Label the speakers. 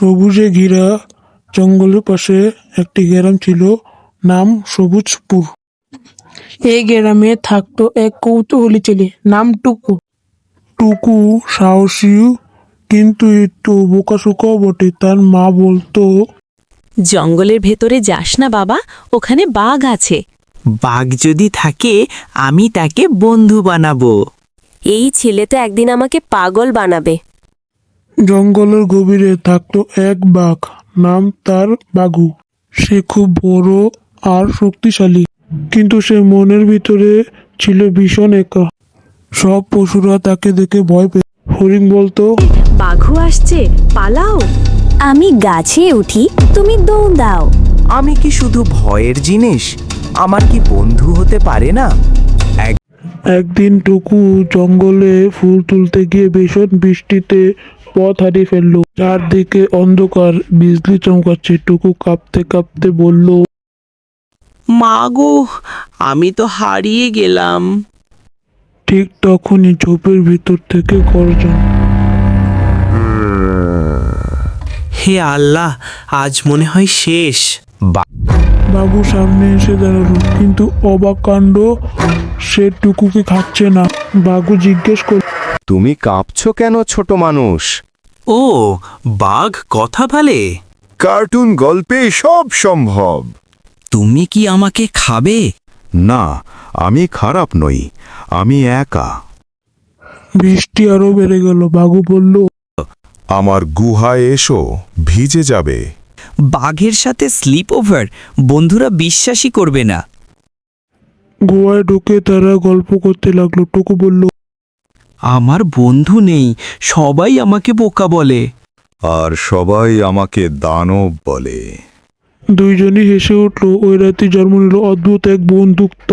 Speaker 1: সবুজে ঘেরা জঙ্গলের পাশে একটি গ্রাম ছিল, নাম সবুজপুর। এই গ্রামে থাকতো এক কৌতূহলী ছেলে, নাম টুকু। টুকু সাহসী কিন্তু একটু বোকাশোকাও বটে। তার মা বলতো,
Speaker 2: জঙ্গলের ভেতরে যাস না বাবা, ওখানে বাঘ আছে।
Speaker 3: বাঘ যদি থাকে আমি তাকে বন্ধু বানাবো।
Speaker 4: এই ছেলে তো একদিন আমাকে পাগল বানাবে।
Speaker 1: জঙ্গলের গভীরে থাকতো এক বাঘ, নাম তার বাঘু। সে খুব বড় আর শক্তিশালী, কিন্তু সে মনের ভিতরে ছিল ভীষণ একা। সব পশুরা তাকে দেখে ভয় পেত। হরিণ বলতো,
Speaker 2: বাঘু আসছে, পালাও।
Speaker 4: আমি গাছে উঠি, তুমি দৌড় দাও।
Speaker 3: আমি কি শুধু ভয়ের জিনিস? আমার কি বন্ধু হতে পারে না?
Speaker 1: একদিন টুকু জঙ্গলে ফুল তুলতে গিয়ে ভীষণ বৃষ্টিতে পথ হারিয়ে ফেললো। চারদিকে অন্ধকার, বিজলি চমকাচ্ছে। টুকু কাঁপতে কাঁপতে বলল,
Speaker 3: মা গো, আমি তো হারিয়ে গেলাম।
Speaker 1: ঠিক তখনই ঝোপের ভিতর থেকে গর্জন।
Speaker 3: হে আল্লাহ, আজ মনে হয় শেষ।
Speaker 1: বাবু সামনে এসে দাঁড়ালো, কিন্তু অবাক কাণ্ড, সে টুকুকে খাচ্ছে না। বাবু জিজ্ঞেস করল,
Speaker 5: তুমি কাঁপছো কেন ছোট মানুষ?
Speaker 3: ও, বাঘ কথা বলে?
Speaker 5: কার্টুন গল্পে সব সম্ভব।
Speaker 3: তুমি কি আমাকে খাবে?
Speaker 5: না, আমি খারাপ নই, আমি একা।
Speaker 1: বৃষ্টি আরো বেড়ে গেল। বাবু বলল,
Speaker 5: আমার গুহায় এসো, ভিজে যাবে।
Speaker 3: বাঘের সাথে স্লিপ ওভার? বন্ধুরা বিশ্বাসই করবে না।
Speaker 1: গোয়ায় ঢুকে তারা গল্প করতে লাগলো। টুকু বলল,
Speaker 3: আমার বন্ধু নেই, সবাই আমাকে বোকা বলে।
Speaker 5: আর সবাই আমাকে দানব বলে।
Speaker 1: দুইজনই হেসে উঠল। ওই রাতে জন্ম নিল অদ্ভুত এক বন্ধুত্ব।